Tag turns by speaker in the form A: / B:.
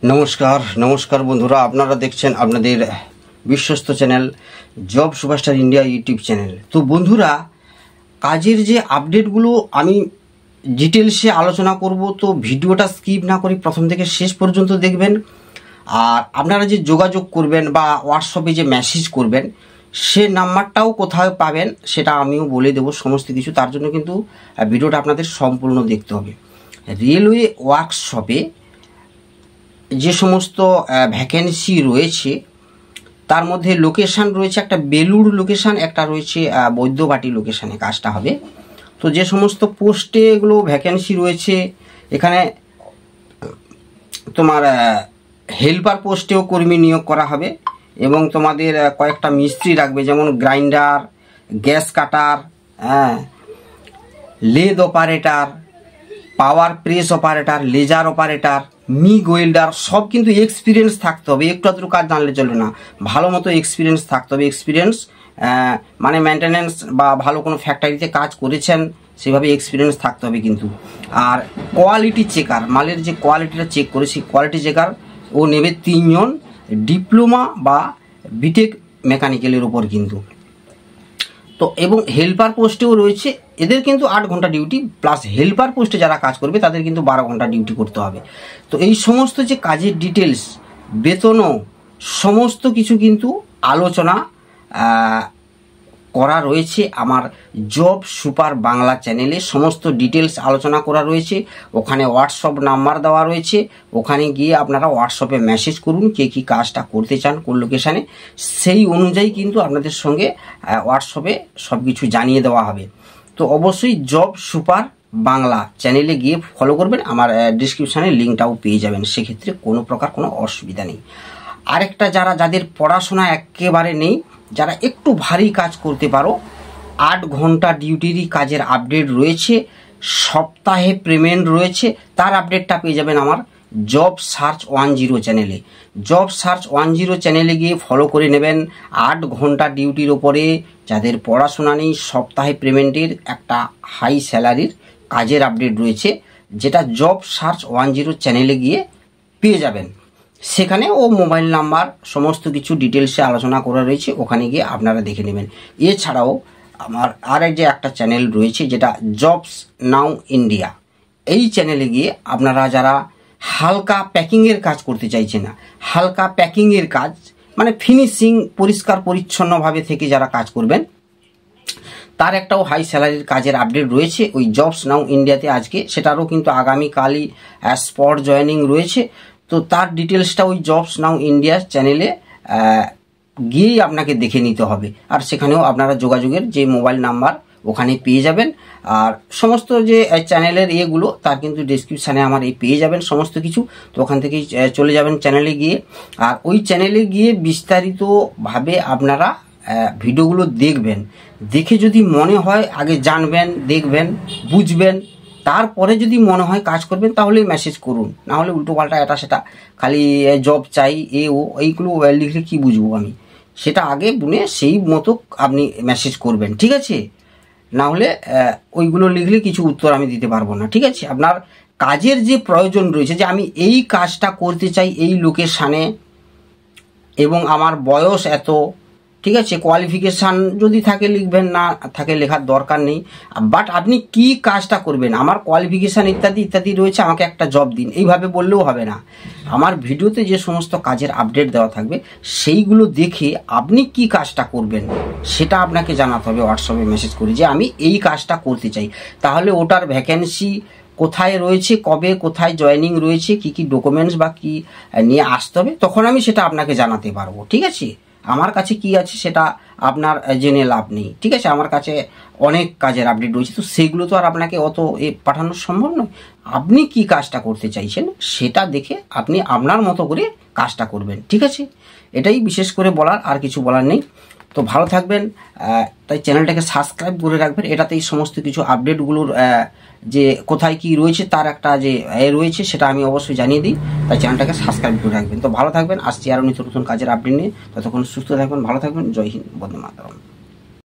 A: নমস্কার নমস্কার বন্ধুরা, আপনারা দেখছেন আপনাদের বিশ্বস্ত channel job superstar India YouTube channel. তো বন্ধুরা, কাজের যে আপডেটগুলো আমি ডিটেলসে আলোচনা করব, তো ভিডিওটা স্কিপ না করে প্রথম থেকে শেষ পর্যন্ত দেখবেন। আর আপনারা যে যোগাযোগ করবেন বা হোয়াটসঅ্যাপে যে মেসেজ করবেন, সে নাম্বারটাও কোথায় পাবেন সেটা আমিও বলে দেবো সমস্ত কিছু। তার জন্য কিন্তু ভিডিওটা আপনাদের সম্পূর্ণ দেখতে হবে। রেলওয়ে ওয়ার্কশপে যে সমস্ত ভ্যাকেন্সি রয়েছে তার মধ্যে লোকেশান রয়েছে, একটা বেলুড় লোকেশান, একটা রয়েছে বৈদ্যবাটি লোকেশানে কাজটা হবে। তো যে সমস্ত পোস্টে এগুলো ভ্যাকেন্সি রয়েছে, এখানে তোমার হেল্পার পোস্টেও কর্মী নিয়োগ করা হবে এবং তোমাদের কয়েকটা মিস্ত্রি রাখবে, যেমন grinder, gas cutter, lathe operator, power press operator, laser operator, MIG welder, সব কিন্তু এক্সপিরিয়েন্স থাকতে হবে। একটু আধটু কাজ জানলে চলবে না, ভালো মতো এক্সপিরিয়েন্স থাকতে হবে। এক্সপিরিয়েন্স মানে মেনটেন্যান্স বা ভালো কোনো ফ্যাক্টরিতে কাজ করেছেন সেভাবে এক্সপিরিয়েন্স থাকতে হবে কিন্তু। আর কোয়ালিটি চেকার, মালের যে কোয়ালিটিটা চেক করে সেই কোয়ালিটি চেকার ও নেবে 3 জন ডিপ্লোমা বা বিটেক মেকানিক্যালের উপর কিন্তু। তো এবং হেল্পার পোস্টেও রয়েছে, এদের কিন্তু 8 ঘন্টা ডিউটি, প্লাস হেল্পার পোস্টে যারা কাজ করবে তাদের কিন্তু 12 ঘন্টা ডিউটি করতে হবে। তো এই সমস্ত যে কাজের ডিটেলস, বেতনও সমস্ত কিছু কিন্তু আলোচনা করা রয়েছে আমার জব সুপার বাংলা চ্যানেলে। সমস্ত ডিটেলস আলোচনা করা রয়েছে, ওখানে হোয়াটসঅ্যাপ নাম্বার দেওয়া রয়েছে, ওখানে গিয়ে আপনারা হোয়াটসঅ্যাপে মেসেজ করুন কে কী কাজটা করতে চান কোন লোকেশানে, সেই অনুযায়ী কিন্তু আপনাদের সঙ্গে হোয়াটসঅ্যাপে সব কিছু জানিয়ে দেওয়া হবে। তো অবশ্যই জব সুপার বাংলা চ্যানেলে গিয়ে ফলো করবেন, আমার ডিসক্রিপশানে লিঙ্কটাও পেয়ে যাবেন, সেক্ষেত্রে কোনো প্রকার কোনো অসুবিধা নেই। আরেকটা, যাদের পড়াশোনা একেবারে নেই, যারা একটু ভারী কাজ করতে পারো, 8 ঘন্টা ডিউটিরই কাজের আপডেট রয়েছে, সপ্তাহে পেমেন্ট রয়েছে, তার আপডেটটা পেয়ে যাবেন আমার জব সার্চ 10 চ্যানেলে। জব সার্চ 10 চ্যানেলে গিয়ে ফলো করে নেবেন। 8 ঘন্টা ডিউটির ওপরে যাদের পড়াশোনা নেই, সপ্তাহে পেমেন্টের একটা হাই স্যালারির কাজের আপডেট রয়েছে, যেটা জব সার্চ 10 চ্যানেলে গিয়ে পেয়ে যাবেন। সেখানে ও মোবাইল নাম্বার সমস্ত কিছু ডিটেলসে আলোচনা করা রয়েছে, ওখানে গিয়ে আপনারা দেখে নেবেন। এছাড়াও আমার আরেক যে একটা চ্যানেল রয়েছে যেটা জবস নাও ইন্ডিয়া, এই চ্যানেলে গিয়ে আপনারা যারা হালকা প্যাকিংয়ের কাজ করতে চাইছে না, হালকা প্যাকিংয়ের কাজ মানে ফিনিশিং, পরিষ্কার পরিচ্ছন্নভাবে থেকে যারা কাজ করবেন, তার একটাও হাই স্যালারির কাজের আপডেট রয়েছে ওই জবস নাও ইন্ডিয়াতে আজকে, সেটারও কিন্তু আগামীকালই স্পট জয়েনিং রয়েছে। তো তার ডিটেলসটা ওই জবস নাও ইন্ডিয়া চ্যানেলে গিয়েই আপনাকে দেখে নিতে হবে, আর সেখানেও আপনারা যোগাযোগের যে মোবাইল নাম্বার ওখানে পেয়ে যাবেন। আর সমস্ত যে চ্যানেলের ইয়েগুলো তার কিন্তু ডিসক্রিপশানে আমার পেয়ে যাবেন সমস্ত কিছু। তো ওখান থেকেই চলে যাবেন চ্যানেলে গিয়ে, আর ওই চ্যানেলে গিয়ে বিস্তারিতভাবে আপনারা ভিডিওগুলো দেখবেন। দেখে যদি মনে হয় আগে জানবেন, দেখবেন, বুঝবেন, তারপরে যদি মনে হয় কাজ করবেন তাহলে মেসেজ করুন, না হলে উল্টো পাল্টা এটা সেটা খালি জব চাই এইগুলো লিখলে কি বুঝবো আমি, সেটা আগে বুনে সেই মতো আপনি মেসেজ করবেন, ঠিক আছে? না হলে ওইগুলো লিখলে কিছু উত্তর আমি দিতে পারবো না, ঠিক আছে? আপনার কাজের যে প্রয়োজন রয়েছে, যে আমি এই কাজটা করতে চাই এই লোকেশানে এবং আমার বয়স এত, ঠিক আছে? কোয়ালিফিকেশান যদি থাকে লিখবেন, না থাকে লেখার দরকার নেই, বাট আপনি কি কাজটা করবেন, আমার কোয়ালিফিকেশান ইত্যাদি ইত্যাদি রয়েছে, আমাকে একটা জব দিন, এইভাবে বললেও হবে না। আমার ভিডিওতে যে সমস্ত কাজের আপডেট দেওয়া থাকবে সেইগুলো দেখে আপনি কি কাজটা করবেন সেটা আপনাকে জানাতে হবে হোয়াটসঅ্যাপে মেসেজ করে, যে আমি এই কাজটা করতে চাই। তাহলে ওটার ভ্যাকেন্সি কোথায় রয়েছে, কবে কোথায় জয়েনিং রয়েছে, কি কি ডকুমেন্টস বা কি নিয়ে আসতে হবে, তখন আমি সেটা আপনাকে জানাতে পারবো, ঠিক আছে? আমার কাছে কি আছে সেটা আপনার জেনে লাভ নেই, ঠিক আছে? আমার কাছে অনেক কাজের আপডেট রয়েছে, তো সেগুলো তো আর আপনাকে অত পাঠানো সম্ভব নয়। আপনি কি কাজটা করতে চাইছেন সেটা দেখে আপনি আপনার মতো করে কাজটা করবেন, ঠিক আছে? এটাই বিশেষ করে বলার, আর কিছু বলার নেই। তো ভালো থাকবেন, তাই চ্যানেলটাকে সাবস্ক্রাইব করে রাখবেন, এটাতেই সমস্ত কিছু আপডেটগুলোর যে কোথায় কি রয়েছে তার একটা যে রয়েছে সেটা আমি অবশ্যই জানিয়ে দিই, তাই চ্যানেলটাকে সাবস্ক্রাইব করে রাখবেন। তো ভালো থাকবেন, আসছি আরও নিত্য নতুন কাজের আপডেট নিয়ে। ততক্ষণ সুস্থ থাকবেন, ভালো থাকবেন, জয় হিন্দ, বন্দে মাতরম।